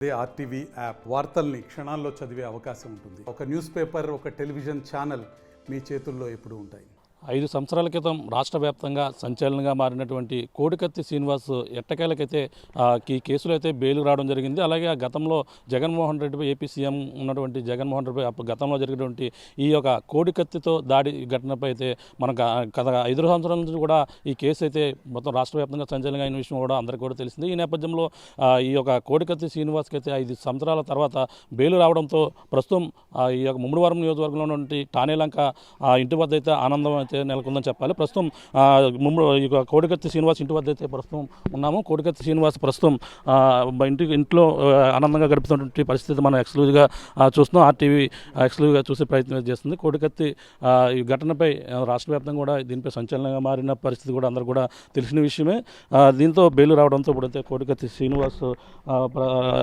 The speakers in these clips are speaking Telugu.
అదే ఆర్టీవీ యాప్ వార్తల్ని క్షణాల్లో చదివే అవకాశం ఉంటుంది. ఒక న్యూస్ పేపర్, ఒక టెలివిజన్ ఛానల్ మీ చేతుల్లో ఎప్పుడూ ఉంటాయి. 5 సంవత్సరాల క్రితం రాష్ట్ర వ్యాప్తంగా సంచలనంగా మారినటువంటి కోడికత్తి శ్రీనివాస్ ఎట్టకేలకైతే ఈ కేసులో అయితే బెయిల్ రావడం జరిగింది. అలాగే ఆ గతంలో జగన్మోహన్ రెడ్డిపై ఏపీ సీఎం ఉన్నటువంటి జగన్మోహన్ రెడ్డిపై అప్పుడు గతంలో జరిగినటువంటి ఈ యొక్క కోడికత్తితో దాడి ఘటనపై అయితే మన గత 5 సంవత్సరాల నుంచి కూడా ఈ కేసు అయితే మొత్తం రాష్ట్ర వ్యాప్తంగా సంచలనంగా అయిన విషయం కూడా అందరికీ కూడా తెలిసింది. ఈ నేపథ్యంలో ఈ యొక్క కోడికత్తి శ్రీనివాస్కి అయితే 5 సంవత్సరాల తర్వాత బెయిల్ రావడంతో ప్రస్తుతం ఈ యొక్క ముమ్మడివరం నియోజకవర్గంలో ఉన్నటువంటి టానేలంక ఇంటి వద్ద అయితే ఆనందం అయితే నెలకొందని చెప్పాలి. ప్రస్తుతం కోడికత్తి శ్రీనివాస్ ఇంటి వద్ద అయితే ప్రస్తుతం ఉన్నాము. కోడికత్తి శ్రీనివాస్ ప్రస్తుతం ఇంట్లో ఆనందంగా గడుపుతున్నటువంటి పరిస్థితి మనం ఎక్స్క్లూజివ్గా చూస్తున్నాం. ఆర్టీవీ ఎక్స్క్లూజివ్గా చూసే ప్రయత్నం చేస్తుంది. కోడికత్తి ఈ ఘటనపై రాష్ట్ర వ్యాప్తంగా కూడా దీనిపై సంచలనంగా మారిన పరిస్థితి కూడా అందరూ కూడా తెలిసిన విషయమే. దీంతో బెయిల్ రావడంతో ఇప్పుడైతే కోడికత్తి శ్రీనివాస్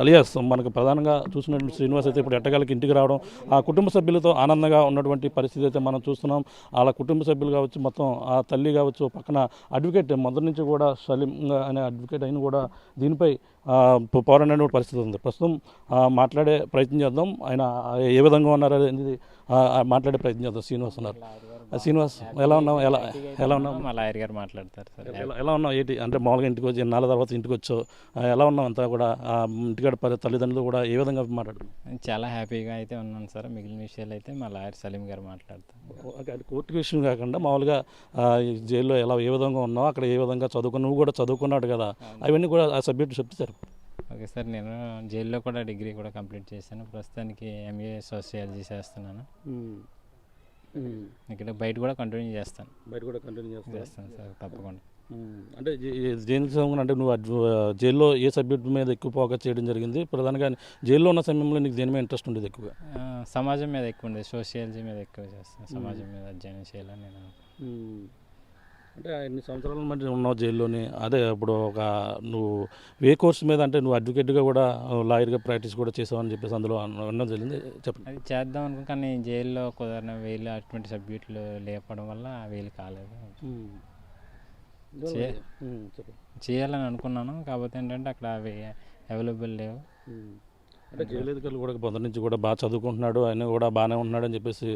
అలియాస్ మనకు ప్రధానంగా చూసినటువంటి శ్రీనివాస్ అయితే ఇప్పుడు ఎట్టగాలకి ఇంటికి రావడం, ఆ కుటుంబ సభ్యులతో ఆనందంగా ఉన్నటువంటి పరిస్థితి అయితే మనం చూస్తున్నాం. అలా కుటుంబ సభ్యులు కావచ్చు, మొత్తం ఆ తల్లి కావచ్చు, పక్కన అడ్వకేట్ మొదటి నుంచి కూడా సలీం అనే అడ్వకేట్ అయిన కూడా దీనిపై పోరాడిన పరిస్థితి ఉంది. ప్రస్తుతం మాట్లాడే ప్రయత్నం చేద్దాం. ఆయన ఏ విధంగా ఉన్నారు అనేది మాట్లాడే ప్రయత్నం చేద్దాం. శ్రీనివాస్ ఉన్నారు. శ్రీనివాస్ ఎలా ఉన్నావు? ఎలా ఉన్నావు? మా లాయర్ గారు మాట్లాడతారు సార్. ఎలా ఉన్నావు? ఏంటి అంటే మామూలుగా ఇంటికి వచ్చి ఎన్నాళ్ళ తర్వాత ఇంటికి వచ్చావు, ఎలా ఉన్నావు? అంతా కూడా ఇంటికాడ తల్లిదండ్రులు కూడా ఏ విధంగా మాట్లాడు? చాలా హ్యాపీగా అయితే ఉన్నాను సార్. మిగిలిన విషయాలు అయితే మా లాయర్ సలీం గారు మాట్లాడతారు. కోర్టు విషయం కాకుండా మామూలుగా జైల్లో ఏ విధంగా ఉన్నావు, అక్కడ ఏ విధంగా నువ్వు కూడా చదువుకున్నాడు కదా, అవన్నీ కూడా ఆ సబ్జెక్ట్ చెప్తారు. ఓకే సార్, నేను జైల్లో కూడా డిగ్రీ కూడా కంప్లీట్ చేశాను. ప్రస్తుతానికి ఎంఏ సోషియాలజీ చేస్తున్నాను. ఇక్కడ బయట కూడా కంటిన్యూ చేస్తాను. చేస్తాను సార్ తప్పకుండా. అంటే జైలు అంటే నువ్వు జైల్లో ఏ సబ్జెక్ట్ మీద ఎక్కువ ఫోకస్ చేయడం జరిగింది? ప్రధానంగా జైల్లో ఉన్న సమయంలో నీకు దేని మీద ఇంట్రెస్ట్ ఉండేది ఎక్కువగా? సమాజం మీద ఎక్కువ ఉండేది, సోషియాలజీ మీద ఎక్కువ చేస్తాను. సమాజం మీద అధ్యయనం చేయాలని నేను. అంటే ఎన్ని సంవత్సరాల మధ్య ఉన్నావు జైల్లోని? అదే ఇప్పుడు నువ్వు ఏ కోర్సు మీద, అంటే నువ్వు అడ్వకేట్గా కూడా లాయర్గా ప్రాక్టీస్ కూడా చేసావని చెప్పేసి అందులో అన్నది జరిగింది, చెప్పండి. అది చేద్దాం అనుకో, కానీ జైల్లో కుదరని వేలు అటువంటి సబ్జెక్టులు లేపడం వల్ల వేలు కాలేదు. చేయాలని అనుకున్నాను, కాకపోతే ఏంటంటే అక్కడ అవి అవైలబుల్ లేవు. అంటే జైలు అధికారులు కూడా మొదటి నుంచి కూడా బాగా చదువుకుంటున్నాడు, ఆయన కూడా బాగానే ఉన్నాడు అని చెప్పేసి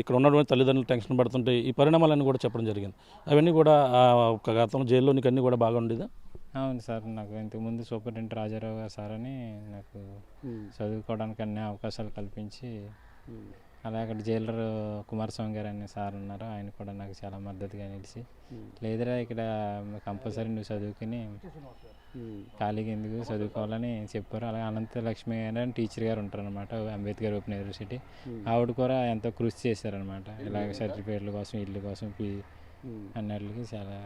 ఇక్కడ ఉన్నటువంటి తల్లిదండ్రులు టెన్షన్ పడుతుంటే ఈ పరిణామాలన్నీ కూడా చెప్పడం జరిగింది. అవన్నీ కూడా గతంలో జైల్లో నీకు అన్నీ కూడా బాగా ఉండేదా? అవును సార్, నాకు ఇంతకుముందు సూపరింటెండెంట్ రాజారావు గారు సార్ అని నాకు చదువుకోవడానికి అన్ని అవకాశాలు కల్పించి, అలాగే అక్కడ జైలర్ కుమారస్వామి గారు అనే సార్ ఉన్నారు, ఆయన కూడా నాకు చాలా మద్దతుగా నిలిచి, లేదురా ఇక్కడ కంపల్సరీ నువ్వు చదువుకుని ఖాళీగా ఎందుకు చదువుకోవాలని చెప్పారు. అలాగే అనంతలక్ష్మి గారు అని టీచర్ గారు ఉంటారు అనమాట, అంబేద్కర్ ఓపెన్ యూనివర్సిటీ. ఆవిడ కూడా ఎంతో కృషి చేశారనమాట, ఇలాగ సర్టిఫికేట్ల కోసం, ఇల్లు కోసం, అన్నిటికి చాలా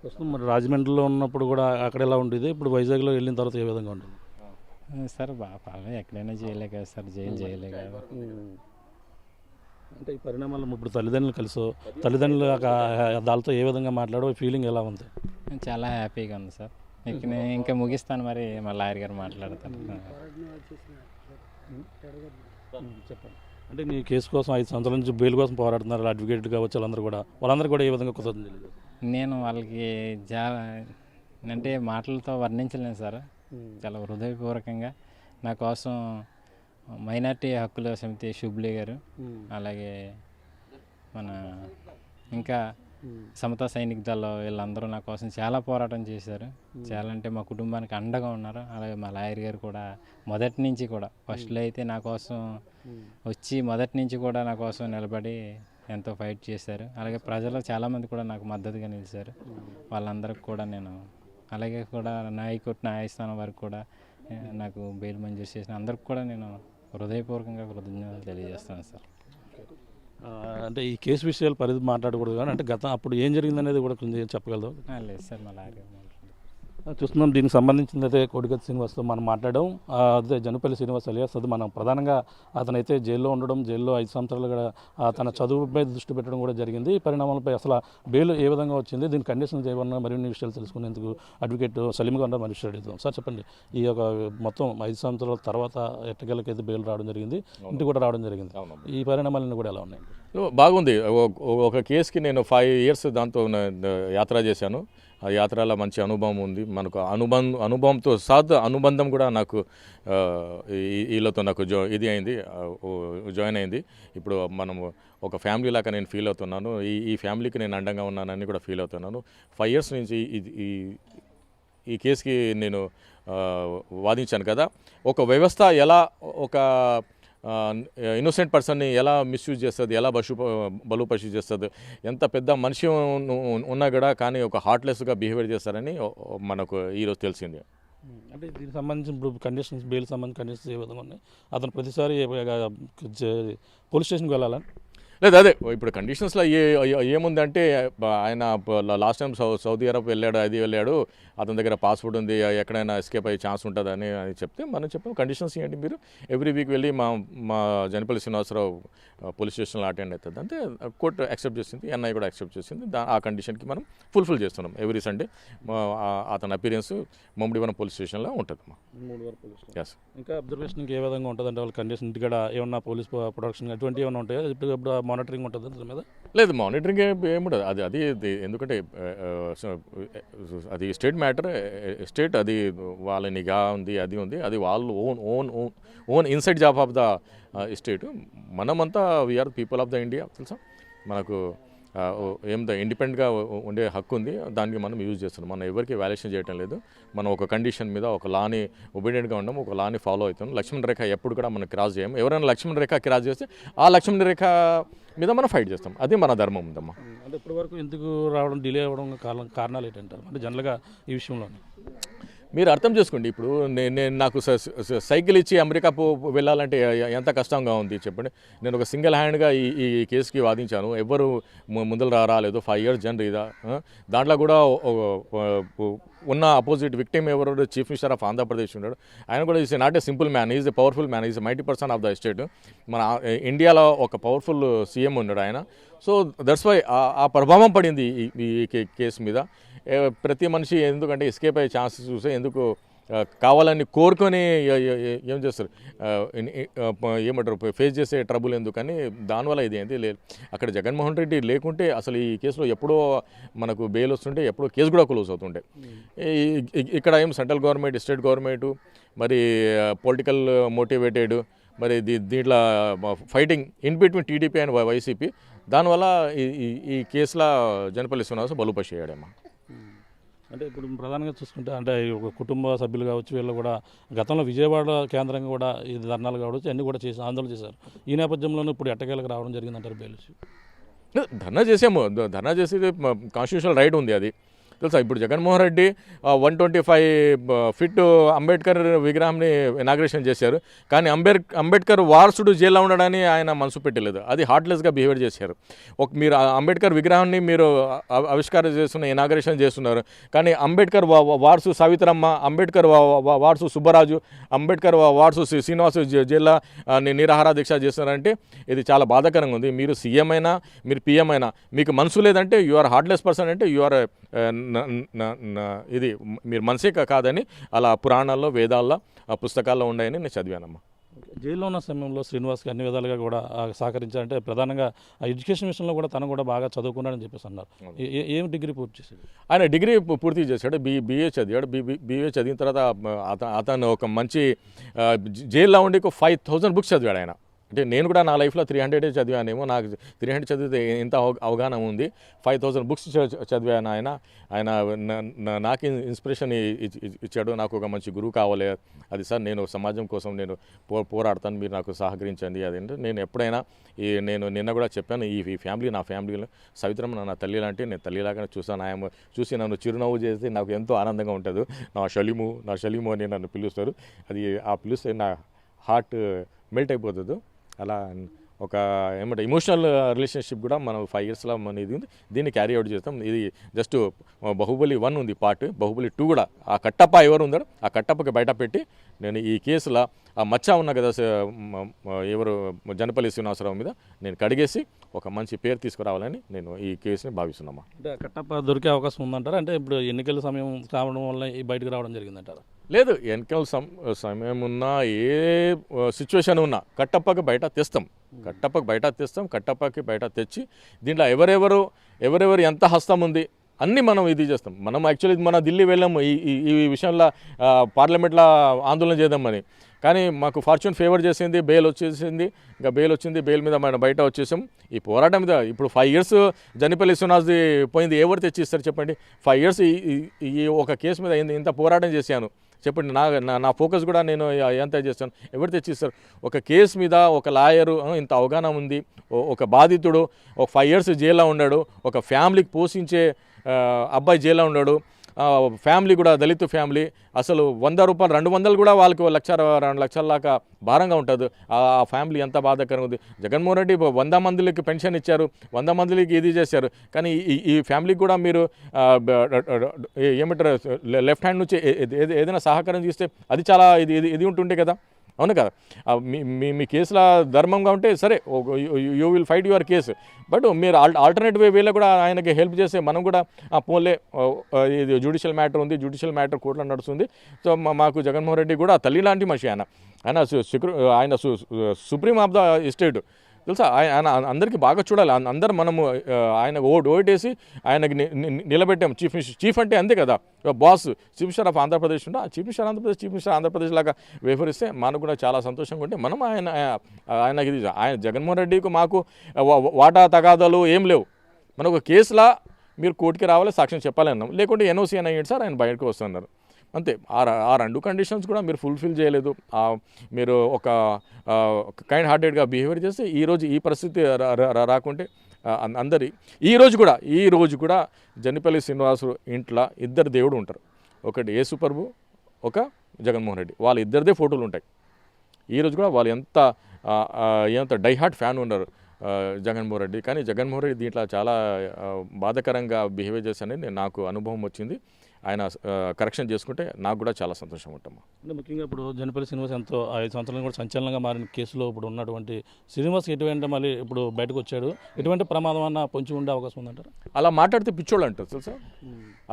ప్రస్తుతం. మరి రాజమండ్రిలో ఉన్నప్పుడు కూడా అక్కడ ఎలా ఉండేది, ఇప్పుడు వైజాగ్లో వెళ్ళిన తర్వాత ఏ విధంగా ఉంటుంది సార్? బాగా ఎక్కడైనా చేయలే కదా సార్, జైలు చేయలే కదా. అంటే ఈ పరిణామాలు ఇప్పుడు తల్లిదండ్రులు కలిసో, తల్లిదండ్రులు దానితో ఏ విధంగా మాట్లాడో ఫీలింగ్ ఎలా ఉంది? చాలా హ్యాపీగా ఉంది సార్. ఇంకా ముగిస్తాను, మరి మా లాయర్ గారు మాట్లాడతారు. చెప్పండి. అంటే నీ కేసు కోసం 5 సంవత్సరాల నుంచి బెయిల్ కోసం పోరాడుతున్నారు అడ్వకేట్ కావచ్చు, వాళ్ళందరూ కూడా ఏ విధంగా కుదరదు? నేను వాళ్ళకి అంటే మాటలతో వర్ణించలేను సార్. చాలా హృదయపూర్వకంగా నా కోసం మైనార్టీ హక్కుల సమితి షుబ్లీ గారు, అలాగే మన ఇంకా సమతా సైనిక దళ వీళ్ళందరూ నా కోసం చాలా పోరాటం చేశారు. చాలా అంటే మా కుటుంబానికి అండగా ఉన్నారు. అలాగే మా లాయర్ గారు కూడా మొదటి నుంచి కూడా, ఫస్ట్లో అయితే నా కోసం వచ్చి మొదటి నుంచి కూడా నా కోసం నిలబడి ఎంతో ఫైట్ చేశారు. అలాగే ప్రజలు చాలామంది కూడా నాకు మద్దతుగా నిలిచారు. వాళ్ళందరికీ కూడా నేను, అలాగే కూడా హైకోర్టు న్యాయస్థానం వరకు కూడా నాకు బెయిల్ మంజూరు చేసిన అందరికి కూడా నేను హృదయపూర్వకంగా కృతజ్ఞతలు తెలియజేస్తాను సార్. అంటే ఈ కేసు విషయాలు పరిధి మాట్లాడకూడదు, కానీ అంటే అప్పుడు ఏం జరిగిందనేది కూడా కొంచెం చెప్పగలదు? లేదు సార్, మా లాయర్ చూస్తున్నాం. దీనికి సంబంధించింది అయితే కోడికత్తి శ్రీనివాస్తో మనం మాట్లాడడం. అదే జనుపల్లి శ్రీనివాస్ అలియాస్. అది మనం ప్రధానంగా అతనైతే జైల్లో ఉండడం, జైల్లో 5 సంవత్సరాలు కూడా తన చదువుపై దృష్టి పెట్టడం కూడా జరిగింది. ఈ పరిణామాలపై అసలు బెయిల్ ఏ విధంగా వచ్చింది, దీని కండిషన్ చేయమన్నా మరిన్ని విషయాలు తెలుసుకునేందుకు అడ్వకేట్ సలీం గారు మరి అడుగుతాం. సార్ చెప్పండి, ఈ యొక్క మొత్తం 5 సంవత్సరాల తర్వాత ఎట్టకేలకైతే బెయిల్ రావడం జరిగింది, ఇంటికి కూడా రావడం జరిగింది. ఈ పరిణామాలన్నీ కూడా ఎలా ఉన్నాయి? బాగుంది. ఒక కేసుకి నేను 5 years దాంతో యాత్ర చేశాను. ఆ యాత్రలో మంచి అనుభవం ఉంది. మనకు అనుభవంతో అనుబంధం కూడా నాకు వీళ్ళతో నాకు ఇది అయింది, జాయిన్ అయింది. ఇప్పుడు మనము ఒక ఫ్యామిలీ లాగా నేను ఫీల్ అవుతున్నాను. ఈ ఫ్యామిలీకి నేను అండంగా ఉన్నానని కూడా ఫీల్ అవుతున్నాను. 5 years నుంచి ఈ కేసుకి నేను వాదించాను కదా. ఒక వ్యవస్థ ఎలా ఒక ఇన్నోసెంట్ పర్సన్ని ఎలా మిస్యూజ్ చేస్తుంది, ఎలా బలుపశు చేస్తుంది, ఎంత పెద్ద మనిషి ఉన్నా కూడా కానీ ఒక హార్ట్లెస్గా బిహేవియర్ చేస్తారని మనకు ఈరోజు తెలిసింది. అంటే దీనికి సంబంధించిన ఇప్పుడు కండిషన్స్, బెయిల్ సంబంధించిన కండిషన్స్ ఏ విధంగా ఉన్నాయి? అతను ప్రతిసారి పోలీస్ స్టేషన్కి వెళ్ళాలని లేదు, అదే ఇప్పుడు కండిషన్స్లో ఏముందంటే ఆయన లాస్ట్ టైం సౌదీ అరబ్ వెళ్ళాడు, అది వెళ్ళాడు, అతని దగ్గర పాస్పోర్ట్ ఉంది, ఎక్కడైనా ఎస్కేప్ అయ్యే ఛాన్స్ ఉంటుందని చెప్తే మనం చెప్పాం కండిషన్స్ ఏంటి, మీరు ఎవ్రీ వీక్ వెళ్ళి మా జనపల్లి శ్రీనివాసరావు పోలీస్ స్టేషన్లో అటెండ్ అవుతుంది అంటే కోర్టు యాక్సెప్ట్ చేసింది, ఎన్ఐ కూడా యాక్సెప్ట్ చేసింది. ఆ కండిషన్కి మనం ఫుల్ఫిల్ చేస్తున్నాం. ఎవ్రీ సండే అతని అపీరెన్స్ మమ్మడివరం పోలీస్ స్టేషన్లో ఉంటుంది. ఎస్. ఇంకా అబ్జర్వేషన్కి ఏ విధంగా ఉంటుంది అంటే వాళ్ళ కండిషన్ ఇంటికాడ ఏమన్నా పోలీస్ ప్రొడక్షన్ అటువంటి ఏమైనా ఉంటాయా? ఇప్పుడు మానిటరింగ్ ఉంటుంది దాని మీద? లేదు, మానిటరింగ్ ఏముండదు. అది ఎందుకంటే అది స్టేట్ మ్యాటర్, స్టేట్ అది వాళ్ళ నిఘా ఉంది, అది ఉంది, అది వాళ్ళు own inside job of the state. మనమంతా we are people of the India, తెలుసా మనకు ఇండిపెండెంట్గా ఉండే హక్కు ఉంది, దానికి మనం యూజ్ చేస్తున్నాం. మనం ఎవరికి వాల్యుయేషన్ చేయడం లేదు. మనం ఒక కండిషన్ మీద ఒక లాని ఒబీడియంట్గా ఉన్నాం, ఒక లాని ఫాలో అవుతాం. లక్ష్మణ రేఖ ఎప్పుడు కూడా మనం క్రాస్ చేయం. ఎవరైనా లక్ష్మణ రేఖ క్రాస్ చేస్తే ఆ లక్ష్మణ రేఖ మీద మనం ఫైట్ చేస్తాం. అది మన ధర్మం ఉందమ్మా. అంటే ఇప్పటి వరకు ఎందుకు రావడం డిలే అవ్వడం కారణాలు ఏంటంటారు అంటే జనరల్గా ఈ విషయంలో? మీరు అర్థం చేసుకోండి. ఇప్పుడు నేను నాకు సైకిల్ ఇచ్చి అమెరికా వెళ్ళాలంటే ఎంత కష్టంగా ఉంది చెప్పండి. నేను ఒక సింగిల్ హ్యాండ్గా ఈ కేసుకి వాదించాను. ఎవరు ముందలు రాలేదు. 5 years జర్నీ ఇదా. దాంట్లో కూడా ఉన్న అపోజిట్ విక్టిమ్ ఎవరు, చీఫ్ మినిస్టర్ ఆఫ్ ఆంధ్రప్రదేశ్ ఉన్నాడు. ఆయన కూడా is not a simple man, is a powerful man, is 90% of the state. మన ఇండియాలో ఒక పవర్ఫుల్ సీఎం ఉన్నాడు ఆయన. సో దట్స్ వై ఆ ప్రభావం పడింది ఈ కేసు మీద. ప్రతి మనిషి ఎందుకంటే ఎస్కేప్ అయ్యే ఛాన్సెస్ చూస్తే ఎందుకు కావాలని కోరుకొని ఏం చేస్తారు, ఏమంటారు, ఫేస్ చేసే ట్రబుల్ ఎందుకని దానివల్ల ఇది ఏంటి లేదు. అక్కడ జగన్మోహన్ రెడ్డి లేకుంటే అసలు ఈ కేసులో ఎప్పుడో మనకు బెయిల్ వస్తుంటే ఎప్పుడో కేసు కూడా క్లోజ్ అవుతుండే. ఇక్కడ ఏం సెంట్రల్ గవర్నమెంట్, స్టేట్ గవర్నమెంట్ మరి పొలిటికల్ మోటివేటెడ్, మరి దీంట్లో fighting in between TDP and YCP. దానివల్ల ఈ కేసులో జనపల్లి శ్రీనివాసరావు బలుపశు అయ్యాడమ్మా. అంటే ఇప్పుడు ప్రధానంగా చూసుకుంటే అంటే ఒక కుటుంబ సభ్యులు కావచ్చు, వీళ్ళు కూడా గతంలో విజయవాడ కేంద్రంగా కూడా ఈ ధర్నాలు కావచ్చు అన్నీ కూడా చేసి ఆందోళన చేశారు. ఈ నేపథ్యంలోనూ ఇప్పుడు ఎట్టకేలకు రావడం జరిగిందంటారు బెయిల్. ధర్నా చేసాము, ధర్నా చేసి కాన్స్టిట్యూషనల్ రైట్ ఉంది అది తెలుసా. ఇప్పుడు జగన్మోహన్ రెడ్డి 125 feet అంబేద్కర్ విగ్రహాన్ని ఇనాగ్రేషన్ చేశారు. కానీ అంబేద్కర్ వారసుడు జైల్లో ఉండడాన్ని ఆయన మనసు పెట్టలేదు. అది హార్ట్లెస్గా బిహేవియర్ చేశారు. మీరు అంబేద్కర్ విగ్రహాన్ని మీరు ఆవిష్కారం చేస్తున్న, ఇనాగ్రేషన్ చేస్తున్నారు. కానీ అంబేద్కర్ వారసు సావిత్రమ్మ, అంబేద్కర్ వారసు సుబ్బరాజు, అంబేద్కర్ వారసు శ్రీనివాసు జైల్లో నిరాహార దీక్ష చేస్తున్నారంటే ఇది చాలా బాధాకరంగా ఉంది. మీరు సీఎం అయినా, మీరు పీఎం అయినా, మీకు మనసు లేదంటే యు ఆర్ హార్ట్లెస్ పర్సన్, అంటే యు ఆర్ ఇది మీరు మనసే కాదని అలా పురాణాల్లో, వేదాల్లో, పుస్తకాల్లో ఉన్నాయని నేను చదివానమ్మా. జైల్లో ఉన్న సమయంలో శ్రీనివాస్కి అన్ని విధాలుగా కూడా సహకరించారంటే ప్రధానంగా ఎడ్యుకేషన్ విషయంలో కూడా తను కూడా బాగా చదువుకున్నాడని చెప్పేసి అన్నారు. ఏం డిగ్రీ పూర్తి చేశాడు? ఆయన డిగ్రీ పూర్తి చేశాడు, బీఏ చదివాడు. బీఏ చదివిన తర్వాత అతను ఒక మంచి జైల్లో ఉండి 5,000 books చదివాడు ఆయన. అంటే నేను కూడా నా లైఫ్లో 300 చదివానేమో, నాకు 300 చదివితే ఎంత అవగాహన ఉంది. 5,000 books చదివాను ఆయన. నాకు ఇన్స్పిరేషన్ ఇచ్చాడు. నాకు ఒక మంచి గురువు కావాలి, అది సార్ నేను సమాజం కోసం నేను పోరాడతాను, మీరు నాకు సహకరించండి. అదేంటే నేను ఎప్పుడైనా నేను నిన్న కూడా చెప్పాను, ఈ ఫ్యామిలీ నా ఫ్యామిలీలో సవిత్రమ్మ నా తల్లి లాంటి, నేను తల్లిలాగానే చూసాను. ఆయన చూసి నన్ను చిరునవ్వు చేస్తే నాకు ఎంతో ఆనందంగా ఉంటుంది. నా షలీము అని నన్ను పిలుస్తారు. అది ఆ పిలిస్తే నా హార్ట్ మెల్ట్ అయిపోతుంది. అలా ఒక ఏమంటే ఎమోషనల్ రిలేషన్షిప్ కూడా మనం 5 yearsలో మన ఇది ఉంది. దీన్ని క్యారీ అవుట్ చేస్తాం. ఇది జస్ట్ బాహుబలి 1 ఉంది పార్ట్, బాహుబలి 2 కూడా ఆ కట్టప్ప ఎవరు ఉందో ఆ కట్టప్పకి బయట పెట్టి నేను ఈ కేసులో ఆ మచ్చ ఉన్న కదా ఎవరు జనపల్లి శ్రీనివాసరావు మీద నేను కడిగేసి ఒక మంచి పేరు తీసుకురావాలని నేను ఈ కేసుని భావిస్తున్నామా. అంటే కట్టప్ప దొరికే అవకాశం ఉందంటారా? అంటే ఇప్పుడు ఎన్నికల సమయం కావడం వల్ల ఈ బయటకు రావడం జరిగిందంటారా? లేదు, ఎన్నికల సమయం ఉన్నా, ఏ సిచ్యువేషన్ ఉన్నా కట్టప్పకి బయట తెస్తాం. కట్టప్పకి బయట తెచ్చి దీంట్లో ఎవరెవరు ఎంత హస్తం ఉంది, అన్నీ మనం ఇది చేస్తాం. మనం యాక్చువల్లీ మన ఢిల్లీ వెళ్ళాము ఈ విషయంలో పార్లమెంట్లో ఆందోళన చేద్దామని, కానీ మాకు ఫార్చ్యూన్ ఫేవర్ చేసింది, బెయిల్ వచ్చేసింది. ఇంకా బెయిల్ వచ్చింది, బెయిల్ మీద మనం బయట వచ్చేసాం. ఈ పోరాటం మీద ఇప్పుడు 5 years జనిపల్లి శ్రీనివాస్ది పోయింది, ఎవరు తెచ్చిస్తారు చెప్పండి? 5 years ఈ ఒక కేసు మీద ఇంత పోరాటం చేశాను చెప్పండి. నా ఫోకస్ కూడా నేను ఎంత చేస్తాను, ఎవరు తెచ్చిస్తారు? ఒక కేసు మీద ఒక లాయరు ఇంత అవగాహన ఉంది, ఒక బాధితుడు ఒక 5 years జైల్లో ఉన్నాడు, ఒక ఫ్యామిలీకి పోషించే అబ్బాయి జైల్లో ఉన్నాడు, ఫ్యామిలీ కూడా దళిత ఫ్యామిలీ, అసలు 100 రూపాయలు 200 కూడా వాళ్ళకి 1,00,000 2 లక్షల దాకా భారంగా ఉంటుంది. ఆ ఫ్యామిలీ ఎంత బాధాకరంగా ఉంది. జగన్మోహన్ రెడ్డి 100 మందికి పెన్షన్ ఇచ్చారు, 100 మందికి ఇది చేశారు, కానీ ఈ ఫ్యామిలీకి కూడా మీరు ఏమంటారు లెఫ్ట్ హ్యాండ్ నుంచి ఏదైనా సహకారం చేస్తే అది చాలా ఇది ఉంటుండే కదా, అవును కదా? మీ కేసుల ధర్మంగా ఉంటే సరే, you will fight your case, but మీరు ఆల్టర్నేటివ్ వేలో కూడా ఆయనకి హెల్ప్ చేస్తే మనం కూడా పోలే, ఇది జ్యుడిషియల్ మ్యాటర్ ఉంది, జ్యుడిషియల్ మ్యాటర్ కోర్టులో నడుస్తుంది. సో మాకు జగన్మోహన్ రెడ్డి కూడా తల్లి లాంటి మనిషి ఆయన సుప్రీం ఆఫ్ ద స్టేట్ తెలుసా. ఆయన అందరికీ బాగా చూడాలి. అందరు మనము ఆయన ఓటేసి ఆయనకి నిలబెట్టాము చీఫ్ అంటే అంతే కదా, boss, chief minister of Andhra Pradesh ఉంటే చీఫ్ మినిస్టర్ ఆంధ్రప్రదేశ్ లాగా వ్యవహరిస్తే మనకు కూడా చాలా సంతోషంగా ఉంటే మనం ఆయనకి ఆయన జగన్మోహన్ రెడ్డికి మాకు వాటా తగాదాలు ఏం లేవు. మనకు కేసులా మీరు కోర్టుకి రావాలి, సాక్ష్యం చెప్పాలి అన్నాం, లేకుంటే ఎన్ఓసీ అని అయ్యింది సార్, ఆయన బయటకు వస్తున్నారు అంతే. ఆ 2 కండిషన్స్ కూడా మీరు ఫుల్ఫిల్ చేయలేదు. మీరు ఒక కైండ్ హార్టెడ్గా బిహేవియర్ చేస్తే ఈరోజు ఈ పరిస్థితి రాకుంటే ఈరోజు కూడా జనిపల్లి శ్రీనివాసు ఇంట్లో 2 దేవుడు ఉంటారు, ఒకటి యేసు ప్రభు, ఒక జగన్మోహన్ రెడ్డి, వాళ్ళ ఇద్దరిదే ఫోటోలు ఉంటాయి. ఈరోజు కూడా వాళ్ళు ఎంత డైహార్ట్ ఫ్యాన్ ఉన్నారు జగన్మోహన్ రెడ్డి. కానీ జగన్మోహన్ రెడ్డి దీంట్లో చాలా బాధాకరంగా బిహేవ్ చేశానని నాకు అనుభవం వచ్చింది. ఆయన కరెక్షన్ చేసుకుంటే నాకు కూడా చాలా సంతోషం ఉంటాము. అంటే ముఖ్యంగా ఇప్పుడు జనిపల్లి శ్రీనివాస్ ఎంతో 5 సంవత్సరాలు కూడా సంచలనంగా మారిన కేసులో ఇప్పుడు ఉన్నటువంటి శ్రీనివాస్ ఎటువంటి మళ్ళీ ఇప్పుడు బయటకు వచ్చాడు, ఎటువంటి ప్రమాదం అన్న పొంచి ఉండే అవకాశం ఉందంటారు? అలా మాట్లాడితే పిచ్చోళ్ళు అంటారు తెలుసా,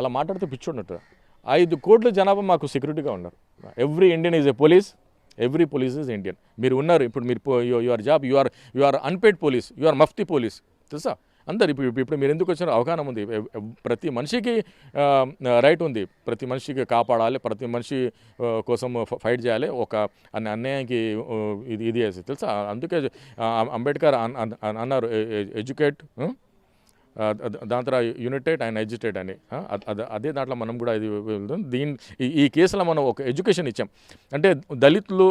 అలా మాట్లాడితే పిచ్చోళ్ళు అంటారు. 5 కోట్ల జనాభా మాకు సెక్యూరిటీగా ఉన్నారు. Every Indian is a police, every police is Indian. మీరు ఉన్నారు ఇప్పుడు, మీరు your job, you are unpaid police, you are మఫ్తీ పోలీస్ తెలుసా. అందరు ఇప్పుడు మీరు ఎందుకు వచ్చారో అవగాహన ఉంది. ప్రతి మనిషికి రైట్ ఉంది, ప్రతి మనిషికి కాపాడాలి, ప్రతి మనిషి కోసం ఫైట్ చేయాలి. ఒక అన్యాయానికి ఇది తెలుసా. అందుకే అంబేద్కర్ అన్నారు ఎడ్యుకేట్, దాని తర్వాత యునైటెడ్ అండ్ ఎడ్యుకేట్ అని. అదే దాంట్లో మనం కూడా ఇది వెళ్తాం. ఈ కేసులో మనం ఒక ఎడ్యుకేషన్ ఇచ్చాం అంటే దళితులు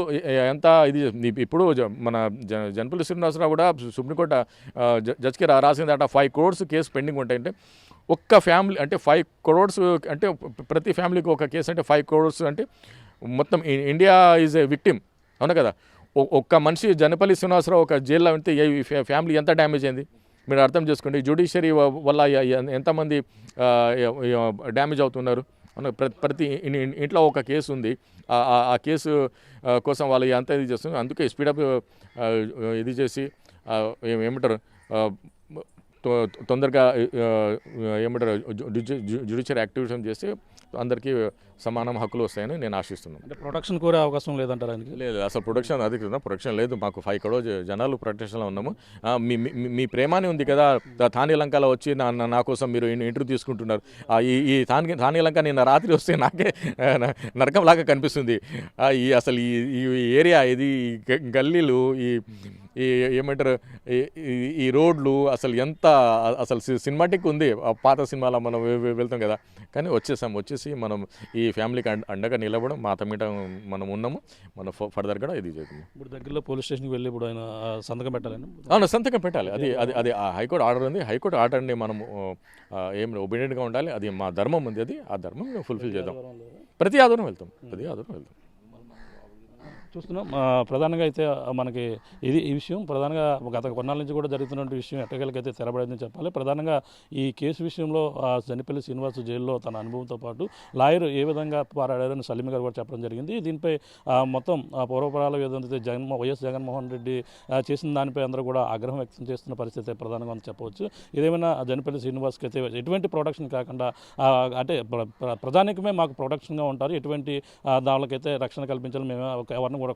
ఎంత ఇది. ఇప్పుడు మన జనపల్లి శ్రీనివాసరావు కూడా సుప్రీంకోర్టు జడ్జికి రాసిందట 5 crores కేసు పెండింగ్ ఉంటాయంటే, ఒక్క ఫ్యామిలీ అంటే 5 crores అంటే ప్రతి ఫ్యామిలీకి ఒక కేసు అంటే 5 crores అంటే మొత్తం ఇండియా ఈజ్ ఏ విక్టిమ్, అవును కదా. ఒక్క మనిషి జనపల్లి శ్రీనివాసరావు ఒక జైల్లో ఉంటే ఫ్యామిలీ ఎంత డ్యామేజ్ అయింది మీరు అర్థం చేసుకోండి. జ్యుడిషియరీ వల్ల ఎంతమంది డ్యామేజ్ అవుతున్నారు. ప్రతి ఇంట్లో ఒక కేసు ఉంది, ఆ కేసు కోసం వాళ్ళు ఎంత ఇది చేస్తున్నారు. అందుకే స్పీడప్ ఇది చేసి ఏమంటారు తొందరగా ఏమంటారు జ్యుడిషియరీ యాక్టివిటీ చేస్తే అందరికీ సమానం హక్కులు వస్తాయని నేను ఆశిస్తున్నాను. అంటే ప్రొటెక్షన్ కోరే అవకాశం లేదంటారు ఆయనకి? లేదు, అసలు ప్రొటెక్షన్ అది ప్రొటెక్షన్ లేదు. మాకు 5 crores జనాలు ప్రొటెక్షన్లో ఉన్నాము. మీ ప్రేమాని ఉంది కదా, థానీ లంకలో వచ్చి నా కోసం మీరు ఇంటర్వ్యూ తీసుకుంటున్నారు. ఈ థానీ లంక నిన్న రాత్రి వస్తే నాకే నరకంలాగా కనిపిస్తుంది. అసలు ఈ ఏరియా ఇది గల్లీలు ఈ ఏమంటారు ఈ రోడ్లు అసలు ఎంత అసలు సినిమాటిక్ ఉంది. పాత సినిమాలో మనం వెళ్తాం కదా, కానీ వచ్చేసి మనం ఈ ఫ్యామిలీకి అండగా నిలబడం మా తమ్మిట మనం ఉన్నాము. మనం ఫర్దర్ కూడా ఇది చేద్దాము. ఇప్పుడు దగ్గరలో పోలీస్ స్టేషన్కి వెళ్ళి ఇప్పుడు ఆయన సంతకం పెట్టాలని? అవును, సంతకం పెట్టాలి. అది హైకోర్టు ఆర్డర్ ఉంది. హైకోర్టు ఆర్డర్ని మనం ఏం ఒబీడియంట్గా ఉండాలి. అది మా ధర్మం ఉంది. అది ఆ ధర్మం మేము ఫుల్ఫిల్ చేద్దాం. ప్రతి ఆదివారం వెళ్తాం. చూస్తున్నాం. ప్రధానంగా అయితే మనకి ఈ విషయం ప్రధానంగా గత కొన్నాళ్ళ నుంచి కూడా జరుగుతున్న విషయం ఎట్టకేలకైతే తెరబడిందని చెప్పాలి. ప్రధానంగా ఈ కేసు విషయంలో జనిపల్లి శ్రీనివాస్ జైల్లో తన అనుభవంతో పాటు లాయర్ ఏ విధంగా పోరాడారని సలీం గారు కూడా చెప్పడం జరిగింది. దీనిపై మొత్తం పూర్వపరాల ఏదైతే వైఎస్ జగన్మోహన్ రెడ్డి చేసిన దానిపై అందరూ కూడా ఆగ్రహం వ్యక్తం చేస్తున్న పరిస్థితి ప్రధానంగా చెప్పవచ్చు. ఇదేమైనా జనిపల్లి శ్రీనివాస్కి అయితే ఎటువంటి ప్రొటెక్షన్ కాకుండా అంటే ప్రధానికమే మాకు ప్రొటెక్షన్గా ఉంటారు, ఎటువంటి దానికైతే రక్షణ కల్పించాలని మేము ఎవరిని కూడా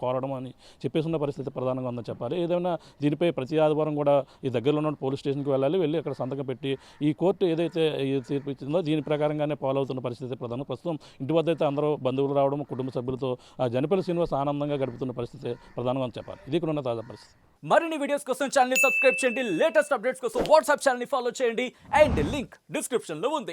కోరడం అని చెప్పేసి ఉన్న పరిస్థితి ప్రధానంగా ఉందని చెప్పాలి. ఏదైనా దీనిపై ప్రతి ఆదివారం కూడా ఈ దగ్గరలో ఉన్న పోలీస్ స్టేషన్కి వెళ్ళి అక్కడ సంతకం పెట్టి ఈ కోర్టు ఏదైతే ఈ తీర్పు ఇచ్చిందో దీని ప్రకారంగానే ఫాలో అవుతున్న పరిస్థితి ప్రస్తుతం ఇంటి వద్ద అయితే అందరూ బంధువులు రావడం, కుటుంబ సభ్యులతో జనపల్లి శ్రీనివాస్ ఆనందంగా గడుపుతున్న పరిస్థితి ప్రధానంగా అని చెప్పాలి. ఇది ఇక్కడ ఉన్న తాజా పరిస్థితి. మరిన్ని వీడియోస్ కోసం ఛానల్ ని సబ్స్క్రైబ్ చేయండి, లేటెస్ట్ అప్డేట్స్ కోసం వాట్సాప్ ఛానల్ ని ఫాలో చేయండి అండ్ లింక్ డిస్క్రిప్షన్ లో ఉంది.